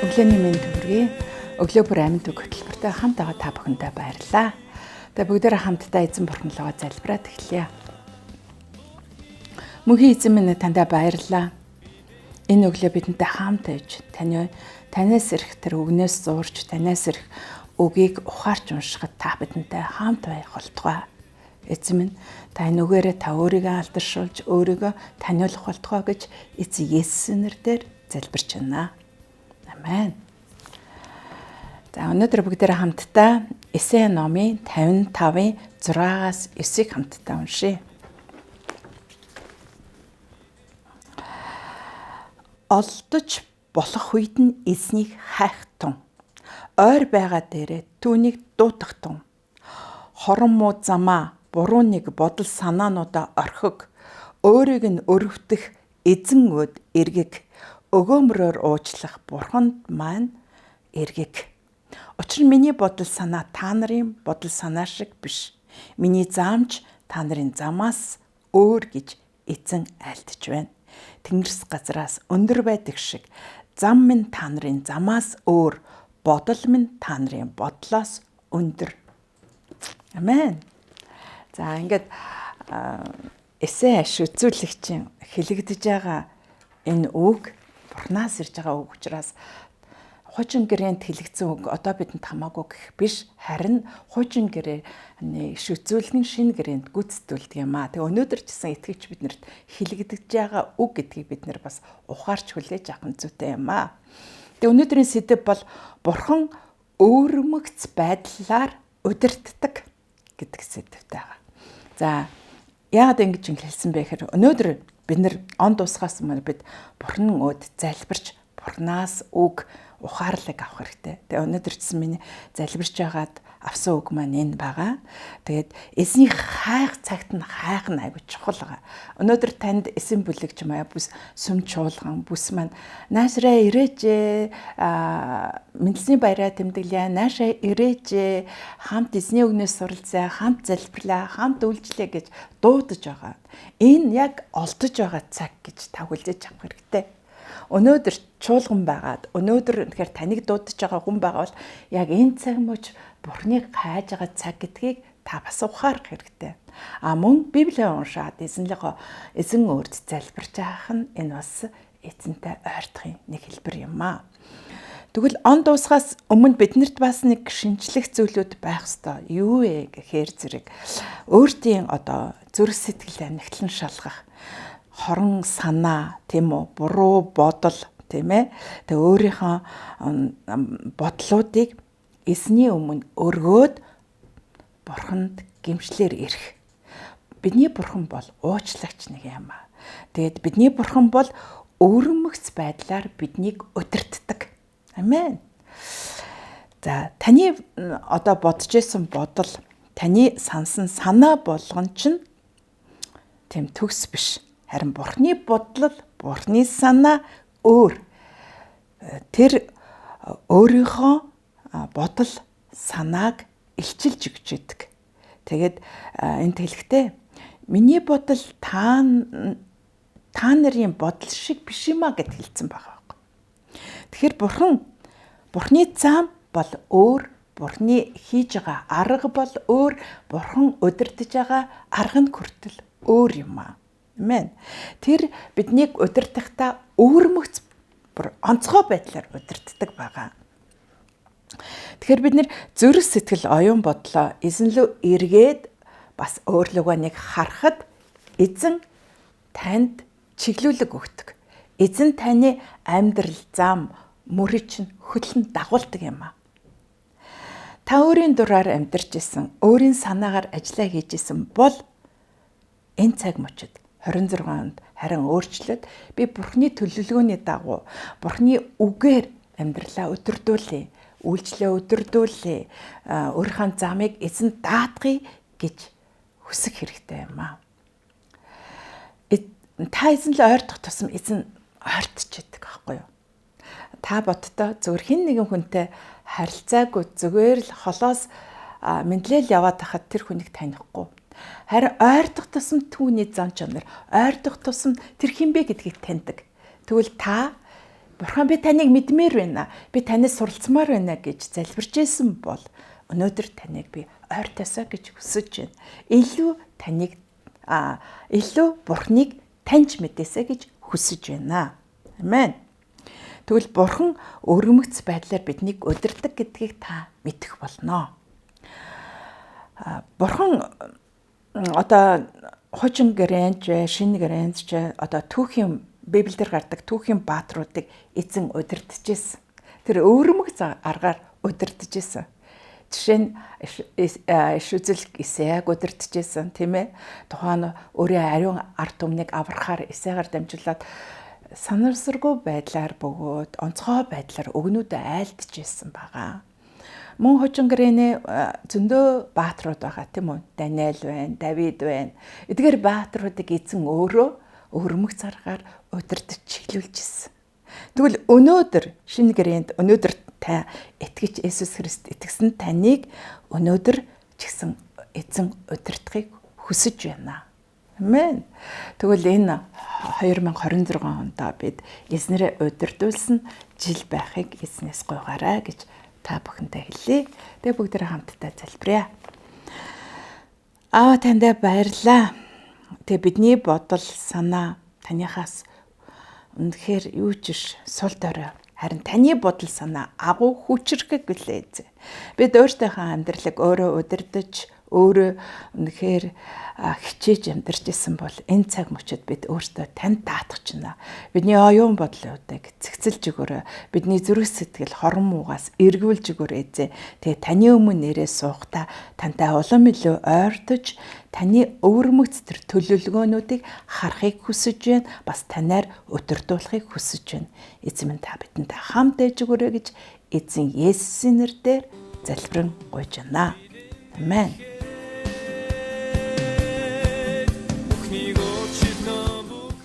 Өглөөний мэнд хүргэе. Өглөө бүр амьд үг хөтөлбөртэй хамт байгаа та бүхэндээ баярлалаа. Тэгээ бүгдээрээ хамтдаа эзэн бурхны лугаа залбираад эхлэе. Мөнхийн эзэн минь тандаа баярлалаа. Энэ өглөө бидэнтэй хамт байж танаас ирэх тэр үгнээс зурж танаас ирэх үгийг ухаарч уншихад та бидэнтэй хамт байх болтугай. Эзэн минь та энэ үгээрээ та өөрийгөө алдаршуулж өөрийгөө таниулах болтугай гэж эзэн Есүсийн нэрээр залбирч байна. Амен. За өнөөдөр бүгдээрээ хамтдаа Эсэ номын 55-ын 6-аас 9-ийг хамтдаа уншийе. Олдож болох үед нь эзнийг хайх тун. Ойр байгаа дээрээ түүнийг дуутах тун. Хорон муу замаа буруу нэг бодол санаануудаа орхиг. Өөрийг нь өрөвдөх эзэн өд эргэг. Өгөөмрөөр уучлах бурханд маань эргэг. Учир нь миний бодол санаа та нарын бодол санаа шиг биш. Миний заамж та нарын замаас өөр гэж эзэн айлтж байна. Тэнгэрс газраас өндөр байдаг шиг зам минь та нарын замаас өөр, бодол минь та нарын бодлоос өндөр. Амен. За ингээд эсэ шүтзүүлэгчийн хэлэгдэж байгаа энэ үг Бурханаас ирж байгаа үг учраас хуучин гэрээнд хэлэгдсэн үг одоо бидэнд хамаагүй гэх биш, харин хуучин гэрээний шүтзүүлгийн шинэ гэрээнд гүйцэтгүүлдэг юм аа. Тэгээ өнөөдөр ч гэсэн итгэгч биднэрт хэлэгдэж байгаа үг гэдгийг бид нэр бас ухаарч хүлээж авах нь зүйтэй юм аа. Тэгээ өнөөдрийн сэдэв бол Бурхан өөрмөгц байдлаар удирддаг гэдэг сэдэвтэй байгаа. За яагаад ингэж хэлсэн бэ гэхээр өнөөдөр бид нэр он дуусгаас өмнө бид Бурханы өд залбирч Бурханаас үг ухаарлаг авах хэрэгтэй. Тэгээ өнөөдөр ч миний залбирч байгаад авсан үг маань энэ байгаа. Тэгээд эзний хайх цагт нь хайх нь аягүй чухал байгаа. Өнөөдөр танд эсэн бүлэг ч юм аа бүс сүм чуулган бүс маань наашраа ирээч мэндэлсний баяраа тэмдэглэе, наашаа ирээч хамт эзний үгнээс суралцъя, хамт залбирлаа, хамт үйлчлэе гэж дуудаж байгаа. Энэ яг олдож байгаа цаг гэж та хүлээж авах хэрэгтэй. Өнөөдөр чуулган байгаад өнөөдөр тэгэхээр таныг дуудаж байгаа хүн байгаа бол яг энэ цаг мөч Бурхныг хайж байгаа цаг гэдгийг та бас ухаарах хэрэгтэй. Мөн Библийг уншаад эзэн өөрт залбирч авах нь энэ бас эзэнтэй ойртохын нэг хэлбэр юм аа. Тэгвэл он дуусгаас өмнө биднэрт бас нэг шинжлэх зүйлүүд байх ёстой. Юу вэ гэхээр зэрэг өөртөө одоо зүрх сэтгэл амьгтлан шалгах, хорон санаа, тийм үү, буруу бодол, тийм ээ. Тэгээ өөрийнхөө бодлуудыг эзний өмнө өргөөд Бурханд гимшлэр ирэх. Бидний Бурхан бол уучлагч нэг юм аа. Тэгээд бидний Бурхан бол өөрмөгц байдлаар биднийг удирддаг. Амен. За таны одоо бодож исэн бодол, таны сансан санаа болгон чинь тийм төгс биш. Харин Бурхны бодлол, Бурхны санаа өөр. Тэр өөрийнхөө бодол, санааг илчилж өгч идэг. Тэгээд энд хэлэхдээ миний бодол та нарын бодол шиг биш юм а гэд хэлсэн байгаа байхгүй. Тэгэхээр Бурхны зам бол өөр, Бурхны хийж байгаа арга бол өөр, Бурхан удирдах байгаа арга нь хүртэл өөр юм а. Амен. Тэр биднийг удирдахдаа өөрмөгц онцгой байдлаар удирддаг байгаа. Тэгэхээр бид нэр зүрх сэтгэл оюун бодлоо эзэн лөө эргээд бас өөрлөгөө нэг харахад эзэн танд чиглүүлэг өгдөг. Эзэн таны амьдрал зам мөрийг чинь хөтлөн дагуулдаг юм аа. Та өөрийн дураар амьдарч исэн, өөрийн санаагаар ажиллаа хийж исэн бол энэ цаг мөчид 26 онд харин өөрчлөөд би Бурхны төлөвлөгөөний дагуу Бурхны үгээр амьдралаа өдөрдүүлээ, үйлчлээ өдөрдүүлээ, өөрийнхөө замыг эзэн даатгая гэж хүсэх хэрэгтэй юм аа. Та эзэн л ойртох тусам эзэн ойртож идэг байхгүй юу? Та бодтоо зөвхөн хэн нэгэн хүнтэй харилцаагүй зүгээр л холоос мэдлэл яваад хахад тэр хүнийг танихгүй. Харин ойртох тусам түүний зан чанар, ойртох тусам тэр хинбэ гэдгийг таньдаг. Тэгвэл та Бурхан би таныг мэдмээр байна. Би танаас суралцмаар байна гэж залбирч байсан бол өнөөдөр таныг би ойртосоо гэж хүсэж байна. Илүү Бурханыг таньж мэдээсэй гэж хүсэж байна. Амен. Тэгвэл Бурхан өргөмөгц байдлаар биднийг удирдаг гэдгийг та мэдэх болно. Бурхан одоо хуучин гэрэнч, шинэ гэрэнч одоо түүхийн Библиэлд гардаг түүхийн баатруудыг эзэн удирдах гэсэн. Тэр өөрөмөг аргаар удирдах гэсэн. Жишээ нь иш үзэл Исеаг удирдах гэсэн, тийм ээ. Тухайн өөрийн ариун ард түмнийг аврахаар Исеагаар дамжуулаад санамсаргүй байдлаар бөгөөд онцгой байдлаар өгнүүдэд айлдж байсан байгаа. Мөн хуучин гэрээний зөндөө баатрууд байгаа, тийм үү? Даниэл байна, Давид байна. Эдгээр баатруудыг эзэн өөрөө өрмөг царгаар удирдах чиглүүлжсэн. Тэгвэл өнөөдөр шинэ гэрээнд өнөөдөр та итгэж Есүс Христ итгэсэн таныг өнөөдөр ч гэсэн эзэн удирдахыг хүсэж байна. Амен. Тэгвэл энэ 2026 онд бид эзнэрээ удирдуулсан жил байхыг эзнээс гуйгаарай гэж та бүхэндээ хэлье. Тэгээ бүгдээрээ хамтдаа залбирая. Аава таньда баярлалаа. Тэгээ бидний бодол, санаа танихаас үнэхээр юу ч биш сул дорой. Харин таны бодол, санаа агуу хүчрхэг гэлээ. Бид өөртөөхөө амьдралыг өөрөө удирдах, өөрөө үнэхээр хичээж амьдарч исэн бол энэ цаг мөчид бид өөртөө танд даатгах чинь. Бидний оюун бодлуудыг цэгцэлж өгөөрэй. Бидний зүрх сэтгэл хорон муугаас эргүүлж өгөөрэй. Тэгээ таны өмнө нэрээ суухдаа тантай улам илүү ойртож таны өвөрмөгц төр төлөвлөгөөнүүдийг харахыг хүсэж байна. Бас танаар удирдуулахыг хүсэж байна. Эзэн минь та бидэнтэй хамт байж өгөөрэй гэж эзэн Есүсийн нэрээр залбирэн гуйж байна. Амен.